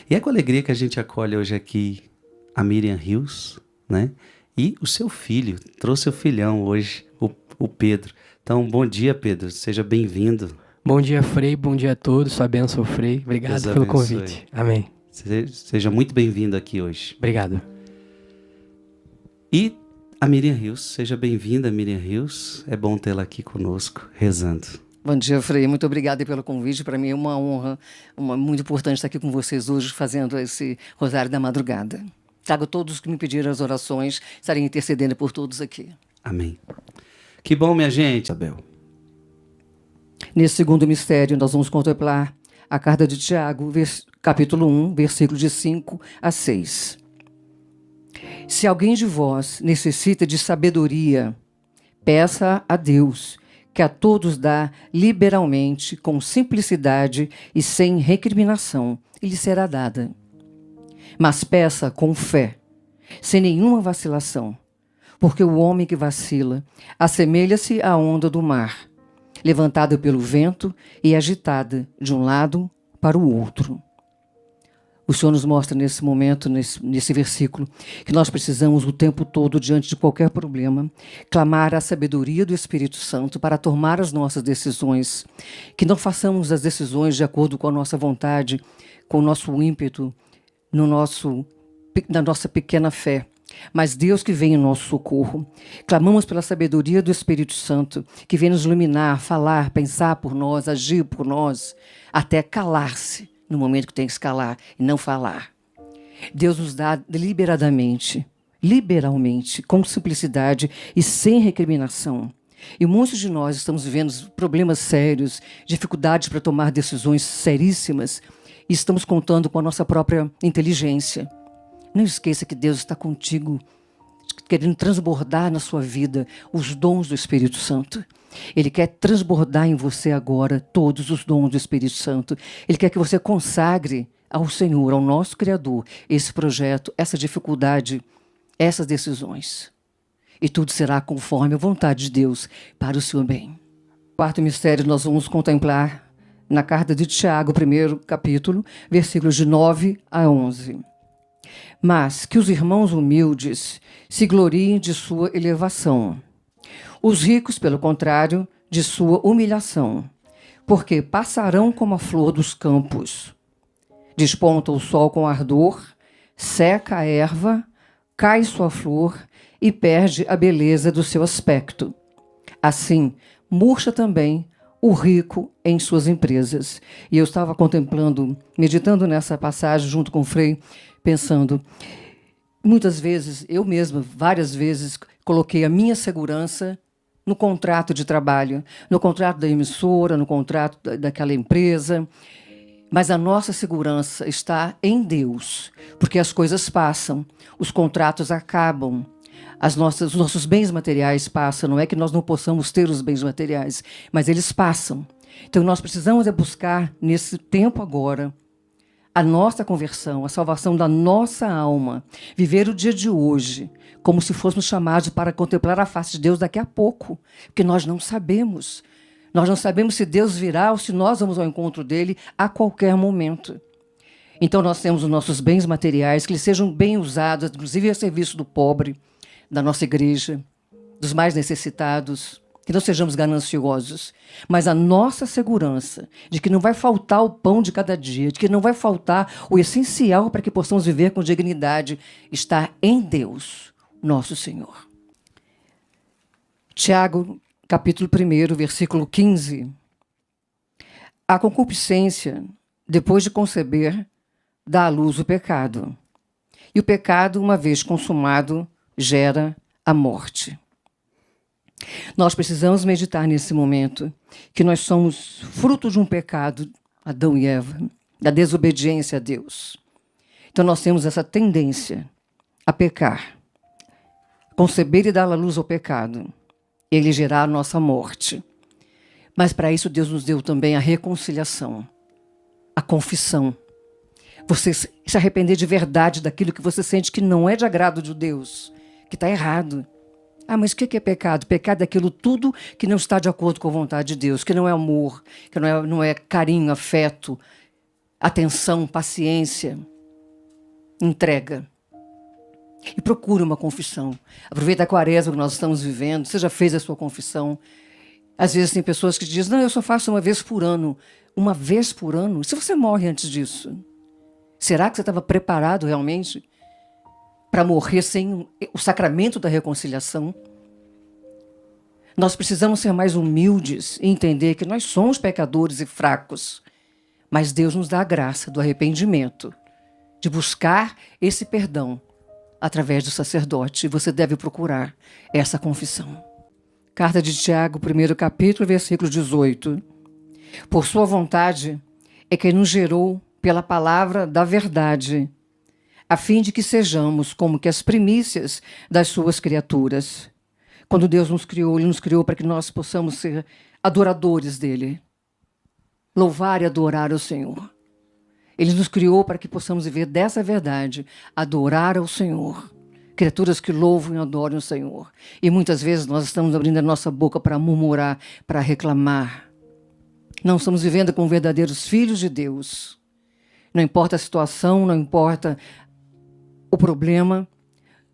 E é com alegria que a gente acolhe hoje aqui a Miriam Rios, né? E o seu filho, trouxe o filhão hoje, o Pedro. Então, bom dia, Pedro, seja bem-vindo. Bom dia, Frei, bom dia a todos, sua bênção, Frei. Obrigado Deus pelo abençoe. convite. Amém. Seja muito bem-vindo aqui hoje. Obrigado. E a Miriam Rios, seja bem-vinda, Miriam Rios. É bom tê-la aqui conosco, rezando. Bom dia, Frei. Muito obrigada pelo convite. Para mim é uma honra, muito importante estar aqui com vocês hoje, fazendo esse Rosário da Madrugada. Trago todos que me pediram as orações, estarei intercedendo por todos aqui. Amém. Que bom, minha gente. Isabel. Nesse segundo mistério, nós vamos contemplar a carta de Tiago, capítulo 1, versículos de 5 a 6. Se alguém de vós necessita de sabedoria, peça a Deus, que a todos dá liberalmente, com simplicidade e sem recriminação, e lhe será dada. Mas peça com fé, sem nenhuma vacilação, porque o homem que vacila assemelha-se à onda do mar, levantada pelo vento e agitada de um lado para o outro. O Senhor nos mostra nesse momento, nesse versículo, que nós precisamos o tempo todo, diante de qualquer problema, clamar a sabedoria do Espírito Santo para tomar as nossas decisões, que não façamos as decisões de acordo com a nossa vontade, com o nosso ímpeto, na nossa pequena fé, mas Deus que vem em nosso socorro. Clamamos pela sabedoria do Espírito Santo, que vem nos iluminar, falar, pensar por nós, agir por nós, até calar-se no momento que tem que se calar e não falar. Deus nos dá deliberadamente, liberalmente, com simplicidade e sem recriminação. E muitos de nós estamos vivendo problemas sérios, dificuldades para tomar decisões seríssimas, e estamos contando com a nossa própria inteligência. Não esqueça que Deus está contigo, querendo transbordar na sua vida os dons do Espírito Santo. Ele quer transbordar em você agora todos os dons do Espírito Santo. Ele quer que você consagre ao Senhor, ao nosso Criador, esse projeto, essa dificuldade, essas decisões. E tudo será conforme a vontade de Deus para o seu bem. Quarto mistério nós vamos contemplar na carta de Tiago, primeiro capítulo, versículos de 9 a 11. Mas que os irmãos humildes se gloriem de sua elevação, os ricos, pelo contrário, de sua humilhação, porque passarão como a flor dos campos. Desponta o sol com ardor, seca a erva, cai sua flor e perde a beleza do seu aspecto. Assim, murcha também o rico em suas empresas. E eu estava contemplando, meditando nessa passagem junto com o Frei, pensando, muitas vezes, eu mesma, várias vezes, coloquei a minha segurança no contrato de trabalho, no contrato da emissora, no contrato daquela empresa. Mas a nossa segurança está em Deus, porque as coisas passam, os contratos acabam, os nossos bens materiais passam. Não é que nós não possamos ter os bens materiais, mas eles passam. Então nós precisamos buscar, nesse tempo agora, a nossa conversão, a salvação da nossa alma, viver o dia de hoje como se fôssemos chamados para contemplar a face de Deus daqui a pouco, porque nós não sabemos. Nós não sabemos se Deus virá ou se nós vamos ao encontro dele a qualquer momento. Então nós temos os nossos bens materiais, que eles sejam bem usados, inclusive a serviço do pobre, da nossa igreja, dos mais necessitados, que não sejamos gananciosos, mas a nossa segurança de que não vai faltar o pão de cada dia, de que não vai faltar o essencial para que possamos viver com dignidade, está em Deus, nosso Senhor. Tiago, capítulo 1, versículo 15. A concupiscência, depois de conceber, dá à luz o pecado. E o pecado, uma vez consumado, gera a morte. Nós precisamos meditar nesse momento que nós somos fruto de um pecado, Adão e Eva, da desobediência a Deus. Então nós temos essa tendência a pecar, conceber e dar à luz ao pecado, ele gerar a nossa morte. Mas para isso Deus nos deu também a reconciliação, a confissão. Você se arrepender de verdade daquilo que você sente que não é de agrado de Deus, que está errado. Ah, mas o que é pecado? Pecado é aquilo tudo que não está de acordo com a vontade de Deus, que não é amor, que não é carinho, afeto, atenção, paciência. entrega. E procure uma confissão. Aproveita a quaresma que nós estamos vivendo. Você já fez a sua confissão? Às vezes tem pessoas que dizem, não, eu só faço uma vez por ano. Uma vez por ano? Se você morre antes disso, será que você estava preparado realmente para morrer sem o sacramento da reconciliação? Nós precisamos ser mais humildes e entender que nós somos pecadores e fracos, mas Deus nos dá a graça do arrependimento, de buscar esse perdão através do sacerdote. E você deve procurar essa confissão. Carta de Tiago, 1º capítulo, versículo 18. Por sua vontade é que nos gerou pela palavra da verdade, a fim de que sejamos como que as primícias das suas criaturas. Quando Deus nos criou, Ele nos criou para que nós possamos ser adoradores dEle. Louvar e adorar o Senhor. Ele nos criou para que possamos viver dessa verdade, adorar ao Senhor. Criaturas que louvam e adoram o Senhor. E muitas vezes nós estamos abrindo a nossa boca para murmurar, para reclamar. Não estamos vivendo como verdadeiros filhos de Deus. Não importa a situação, não importa o problema,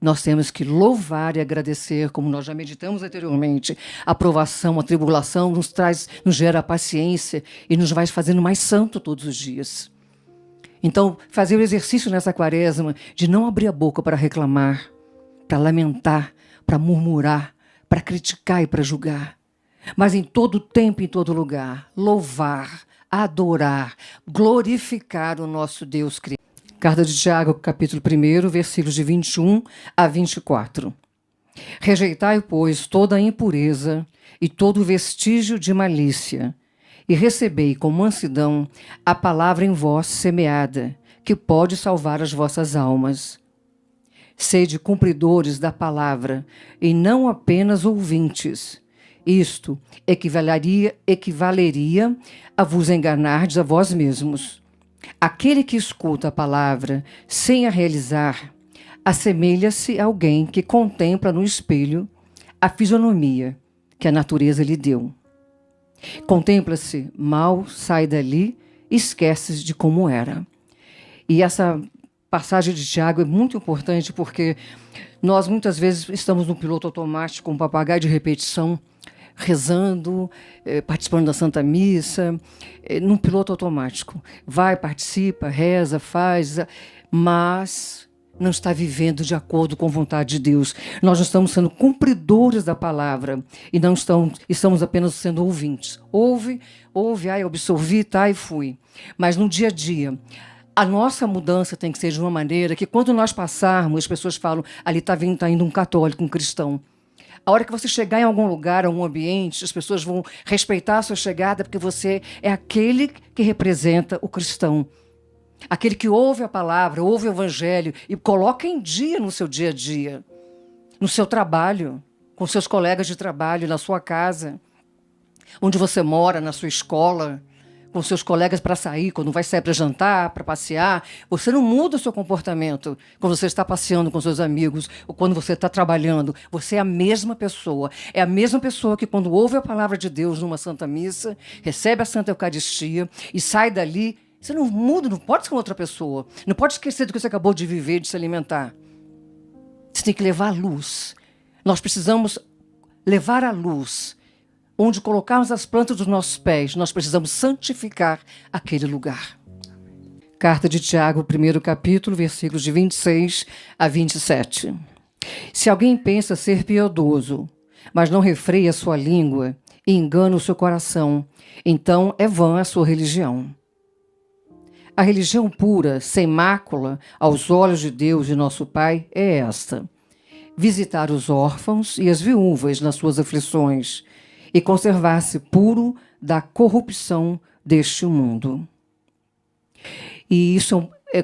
nós temos que louvar e agradecer, como nós já meditamos anteriormente. A provação, a tribulação nos gera paciência e nos vai fazendo mais santo todos os dias. Então, fazer o exercício nessa quaresma de não abrir a boca para reclamar, para lamentar, para murmurar, para criticar e para julgar. Mas em todo tempo, em todo lugar, louvar, adorar, glorificar o nosso Deus Criador. Carta de Tiago, capítulo 1, versículos de 21 a 24. Rejeitai, pois, toda a impureza e todo vestígio de malícia, e recebei com mansidão a palavra em vós semeada, que pode salvar as vossas almas. Sede cumpridores da palavra, e não apenas ouvintes. Isto equivaleria a vos enganardes a vós mesmos. Aquele que escuta a palavra sem a realizar, assemelha-se a alguém que contempla no espelho a fisionomia que a natureza lhe deu. Contempla-se, mal sai dali, esquece de como era. E essa passagem de Tiago é muito importante porque nós muitas vezes estamos no piloto automático, um papagaio de repetição, rezando, participando da Santa Missa, num piloto automático. Vai, participa, reza, faz, mas não está vivendo de acordo com a vontade de Deus. Nós não estamos sendo cumpridores da palavra e não estamos apenas sendo ouvintes. Ouve, eu absorvi, tá, e fui. Mas no dia a dia, a nossa mudança tem que ser de uma maneira que quando nós passarmos, as pessoas falam, ali está indo um católico, um cristão. A hora que você chegar em algum lugar, algum ambiente, as pessoas vão respeitar a sua chegada porque você é aquele que representa o cristão. Aquele que ouve a palavra, ouve o evangelho e coloca em dia no seu dia a dia, no seu trabalho, com seus colegas de trabalho, na sua casa, onde você mora, na sua escola, com seus colegas para sair, quando vai sair para jantar, para passear. Você não muda o seu comportamento quando você está passeando com seus amigos ou quando você está trabalhando. Você é a mesma pessoa. É a mesma pessoa que quando ouve a palavra de Deus numa Santa Missa, recebe a Santa Eucaristia e sai dali. Você não muda, não pode ser outra pessoa. Não pode esquecer do que você acabou de viver, de se alimentar. Você tem que levar a luz. Nós precisamos levar a luz. Onde colocarmos as plantas dos nossos pés, nós precisamos santificar aquele lugar. Carta de Tiago, 1º capítulo, versículos de 26 a 27. Se alguém pensa ser piedoso, mas não refreia a sua língua e engana o seu coração, então é vã a sua religião. A religião pura, sem mácula, aos olhos de Deus e nosso Pai, é esta: visitar os órfãos e as viúvas nas suas aflições e conservar-se puro da corrupção deste mundo. E isso é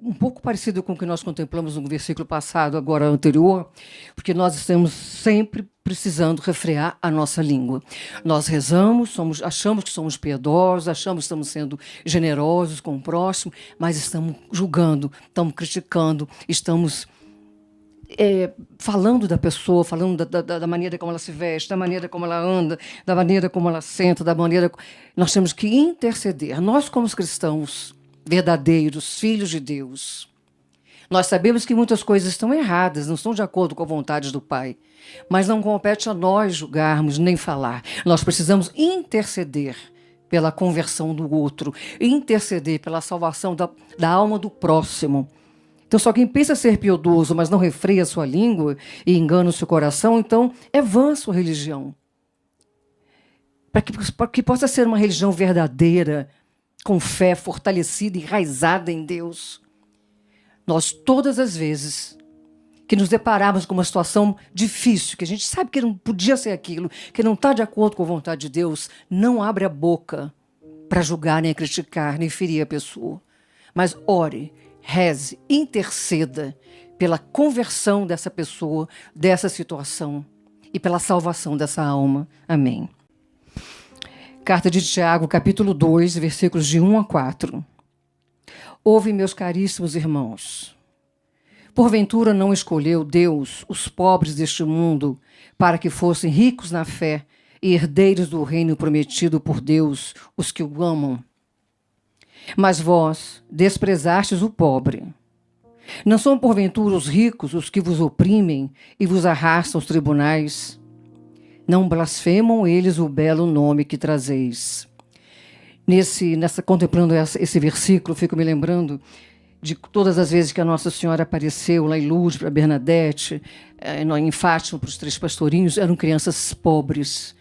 um pouco parecido com o que nós contemplamos no versículo passado, agora anterior, porque nós estamos sempre precisando refrear a nossa língua. Nós rezamos, achamos que somos piedosos, achamos que estamos sendo generosos com o próximo, mas estamos julgando, estamos criticando, estamos falando da pessoa, falando da maneira como ela se veste, da maneira como ela anda, da maneira como ela senta, da maneira... Nós temos que interceder. Nós, como os cristãos verdadeiros, filhos de Deus, Nós sabemos que muitas coisas estão erradas, não estão de acordo com a vontade do Pai. Mas não compete a nós julgarmos nem falar. Nós precisamos interceder pela conversão do outro, interceder pela salvação da alma do próximo. Então, se alguém pensa ser piedoso, mas não refreia a sua língua e engana o seu coração, então é vã a sua religião. Para que possa ser uma religião verdadeira, com fé fortalecida, enraizada em Deus, nós, todas as vezes que nos depararmos com uma situação difícil, que a gente sabe que não podia ser aquilo, que não está de acordo com a vontade de Deus, não abre a boca para julgar, nem criticar, nem ferir a pessoa. Mas ore, reze, interceda pela conversão dessa pessoa, dessa situação e pela salvação dessa alma. Amém. Carta de Tiago, capítulo 2, versículos de 1 a 4. Ouve, meus caríssimos irmãos. Porventura não escolheu Deus os pobres deste mundo para que fossem ricos na fé e herdeiros do reino prometido por Deus, os que o amam? Mas vós desprezastes o pobre. Não são porventura os ricos os que vos oprimem e vos arrastam aos tribunais? Não blasfemam eles o belo nome que trazeis. Contemplando esse versículo, fico me lembrando de todas as vezes que a Nossa Senhora apareceu lá em Lourdes para Bernadette, em Fátima para os 3 pastorinhos, eram crianças pobres,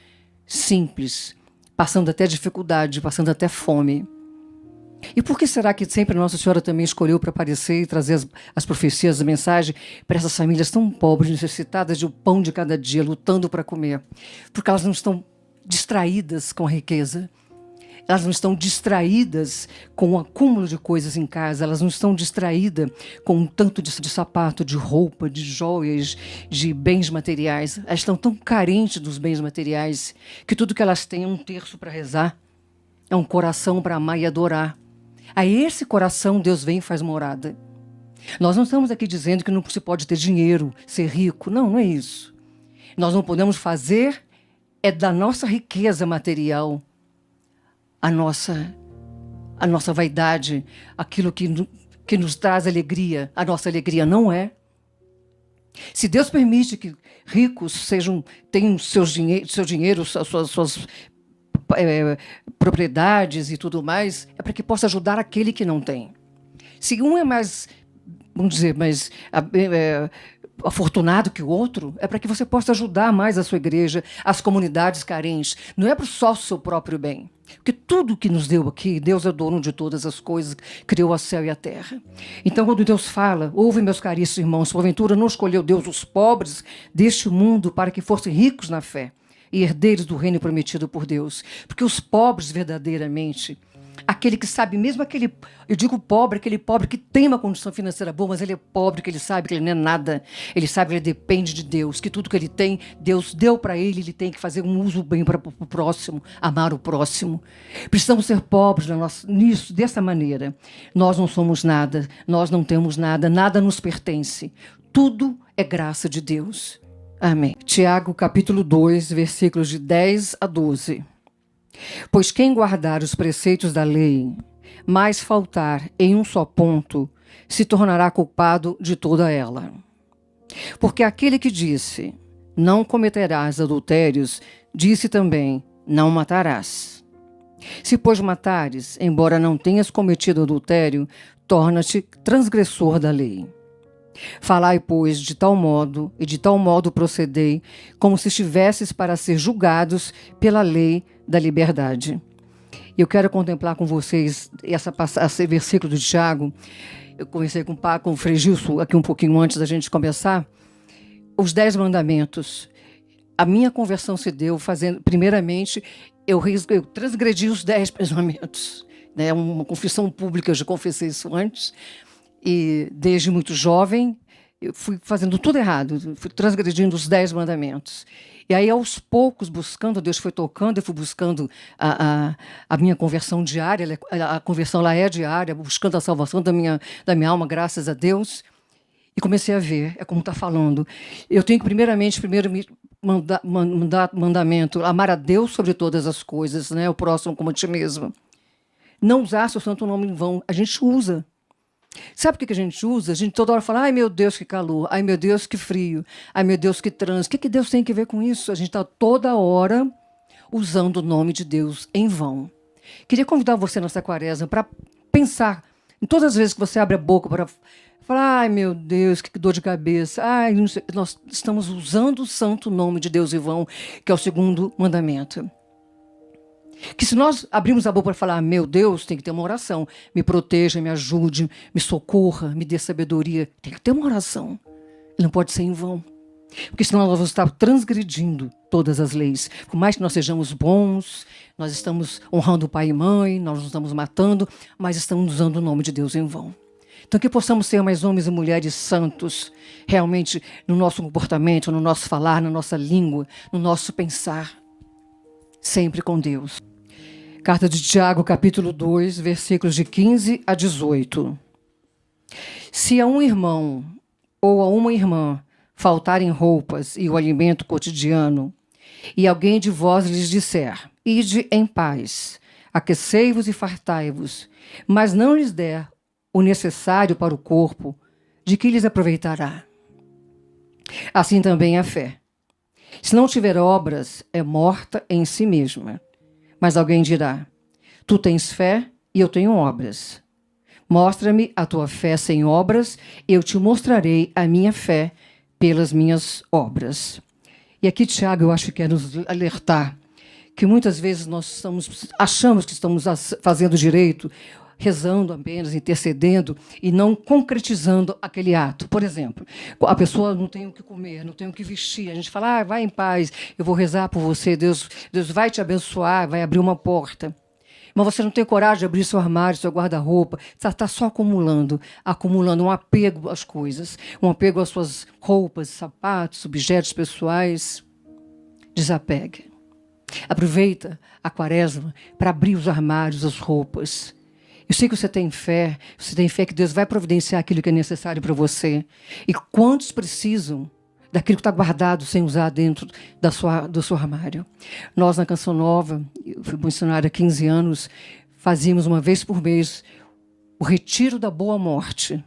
simples, passando até dificuldade, passando até fome. E por que será que sempre a Nossa Senhora também escolheu para aparecer e trazer as profecias, a mensagem para essas famílias tão pobres, necessitadas de o pão de cada dia, lutando para comer? Porque elas não estão distraídas com a riqueza. Elas não estão distraídas com o acúmulo de coisas em casa, elas não estão distraídas com um tanto de sapato, de roupa, de joias, de bens materiais. Elas estão tão carentes dos bens materiais que tudo que elas têm é um terço para rezar, é um coração para amar e adorar. A esse coração Deus vem e faz morada. Nós não estamos aqui dizendo que não se pode ter dinheiro, ser rico. Não, não é isso. Nós não podemos fazer da nossa riqueza material a nossa vaidade, aquilo que nos traz alegria. A nossa alegria não é. Se Deus permite que ricos tenham seu dinheiro, suas propriedades e tudo mais, é para que possa ajudar aquele que não tem. Se um é mais, vamos dizer, mais afortunado que o outro, é para que você possa ajudar mais a sua igreja, as comunidades carentes. Não é para só o seu próprio bem. Porque tudo que nos deu aqui, Deus é dono de todas as coisas, criou o céu e a terra. Então, quando Deus fala, ouve, meus caríssimos irmãos, porventura não escolheu Deus os pobres deste mundo para que fossem ricos na fé e herdeiros do reino prometido por Deus. Porque os pobres, verdadeiramente, aquele que sabe, mesmo eu digo pobre, aquele pobre que tem uma condição financeira boa, mas ele é pobre, que ele sabe que ele não é nada, ele sabe que ele depende de Deus, que tudo que ele tem, Deus deu para ele tem que fazer um uso bem para o próximo, amar o próximo. Precisamos ser pobres nisso, dessa maneira. Nós não somos nada, nós não temos nada, nada nos pertence. Tudo é graça de Deus. Amém. Tiago, capítulo 2, versículos de 10 a 12. Pois quem guardar os preceitos da lei, mas faltar em um só ponto, se tornará culpado de toda ela. Porque aquele que disse, não cometerás adultérios, disse também, não matarás. Se, pois, matares, embora não tenhas cometido adultério, torna-te transgressor da lei. Falai, pois, de tal modo, e de tal modo procedei, como se estivesses para ser julgados pela lei da liberdade. Eu quero contemplar com vocês esse versículo de Tiago. Eu conversei com o Frei Gilson aqui um pouquinho antes da gente começar. Os 10 mandamentos. A minha conversão se deu fazendo, primeiramente, eu transgredi os 10 mandamentos. Né? Uma confissão pública, eu já confessei isso antes. E desde muito jovem, eu fui fazendo tudo errado, fui transgredindo os 10 mandamentos. E aí, aos poucos, buscando, Deus foi tocando, eu fui buscando a minha conversão diária, a conversão lá é diária, buscando a salvação da minha alma, graças a Deus. E comecei a ver, é como está falando. Eu tenho que, primeiro mandamento, amar a Deus sobre todas as coisas, né? O próximo como a ti mesmo. Não usar seu santo nome em vão. A gente usa. Sabe o que a gente usa? A gente toda hora fala, ai meu Deus, que calor, ai meu Deus, que frio, ai meu Deus, que trânsito. O que Deus tem que ver com isso? A gente está toda hora usando o nome de Deus em vão. Queria convidar você nessa quaresma para pensar em todas as vezes que você abre a boca para falar, ai meu Deus, que dor de cabeça, ai, não sei. Nós estamos usando o santo nome de Deus em vão, que é o segundo mandamento. Que se nós abrirmos a boca para falar, meu Deus, tem que ter uma oração. Me proteja, me ajude, me socorra, me dê sabedoria. Tem que ter uma oração. Não pode ser em vão. Porque senão nós vamos estar transgredindo todas as leis. Por mais que nós sejamos bons, nós estamos honrando o pai e mãe, nós não estamos matando, mas estamos usando o nome de Deus em vão. Então que possamos ser mais homens e mulheres santos, realmente no nosso comportamento, no nosso falar, na nossa língua, no nosso pensar, sempre com Deus. Carta de Tiago, capítulo 2, versículos de 15 a 18. Se a um irmão ou a uma irmã faltarem roupas e o alimento cotidiano, e alguém de vós lhes disser, ide em paz, aquecei-vos e fartai-vos, mas não lhes der o necessário para o corpo, de que lhes aproveitará? Assim também a fé. Se não tiver obras, é morta em si mesma. Mas alguém dirá, tu tens fé e eu tenho obras. Mostra-me a tua fé sem obras, eu te mostrarei a minha fé pelas minhas obras. E aqui, Tiago, eu acho que quer nos alertar que muitas vezes nós achamos que estamos fazendo direito, rezando apenas, intercedendo e não concretizando aquele ato. Por exemplo, a pessoa não tem o que comer, não tem o que vestir. A gente fala, vai em paz, eu vou rezar por você, Deus vai te abençoar, vai abrir uma porta. Mas você não tem coragem de abrir seu armário, seu guarda-roupa, está só acumulando um apego às coisas, um apego às suas roupas, sapatos, objetos pessoais. Desapegue. Aproveita a quaresma para abrir os armários, as roupas. Eu sei que você tem fé que Deus vai providenciar aquilo que é necessário para você. E quantos precisam daquilo que está guardado sem usar dentro do seu armário? Nós, na Canção Nova, eu fui missionária há 15 anos, fazíamos uma vez por mês o Retiro da Boa Morte.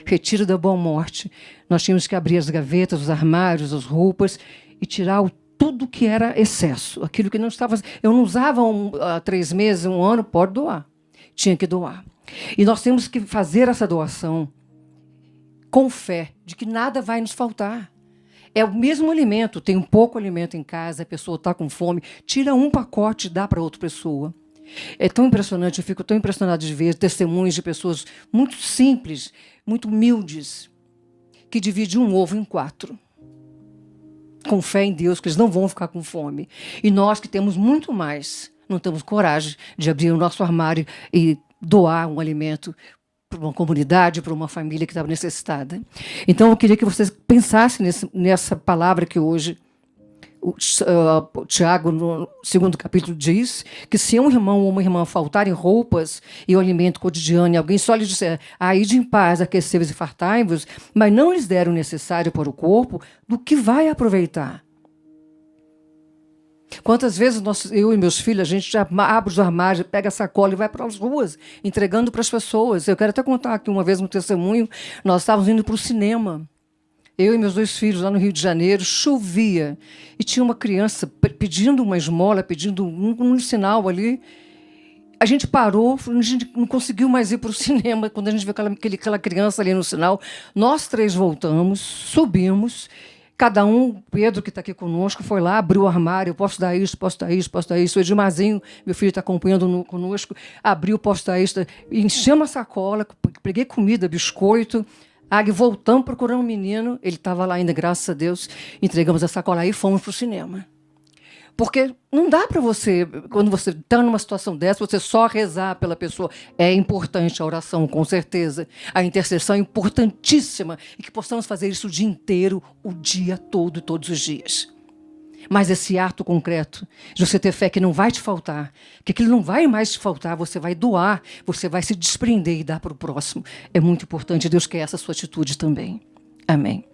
Retiro da Boa Morte. Nós tínhamos que abrir as gavetas, os armários, as roupas e tirar tudo que era excesso. Aquilo que não estava... Eu não usava há 3 meses, 1 ano, pode doar. Tinha que doar. E nós temos que fazer essa doação com fé de que nada vai nos faltar. É o mesmo alimento, tem um pouco alimento em casa, a pessoa está com fome, tira um pacote e dá para outra pessoa. É tão impressionante, eu fico tão impressionado de ver testemunhos de pessoas muito simples, muito humildes, que dividem um ovo em 4. Com fé em Deus, que eles não vão ficar com fome. E nós que temos muito mais, não temos coragem de abrir o nosso armário e doar um alimento para uma comunidade, para uma família que estava necessitada. Então, eu queria que vocês pensassem nessa palavra que hoje o Tiago, no 2º capítulo, diz que se um irmão ou uma irmã faltarem roupas e o alimento cotidiano, e alguém só lhes disser, ide em paz, aquecei-vos e fartai-vos, mas não lhes der o necessário para o corpo, do que vai aproveitar? Quantas vezes eu e meus filhos, a gente já abre os armários, pega a sacola e vai para as ruas, entregando para as pessoas. Eu quero até contar aqui uma vez um testemunho. Nós estávamos indo para o cinema. Eu e meus 2 filhos lá no Rio de Janeiro, chovia. E tinha uma criança pedindo uma esmola, pedindo um sinal ali. A gente parou, a gente não conseguiu mais ir para o cinema. Quando a gente viu aquela criança ali no sinal, nós 3 voltamos, subimos. Cada um, Pedro, que está aqui conosco, foi lá, abriu o armário, posso dar isso, posso dar isso, posso dar isso. O Edmarzinho, meu filho, está acompanhando conosco, abriu, posso dar isso. Enchemos a sacola, peguei comida, biscoito. Voltamos procurando um menino, ele estava lá ainda, graças a Deus. Entregamos a sacola e fomos para o cinema. Porque não dá para você, quando você está numa situação dessa, você só rezar pela pessoa. É importante a oração, com certeza. A intercessão é importantíssima. E que possamos fazer isso o dia inteiro, o dia todo, todos os dias. Mas esse ato concreto, de você ter fé que não vai te faltar, que aquilo não vai mais te faltar, você vai doar, você vai se desprender e dar para o próximo. É muito importante. Deus quer essa sua atitude também. Amém.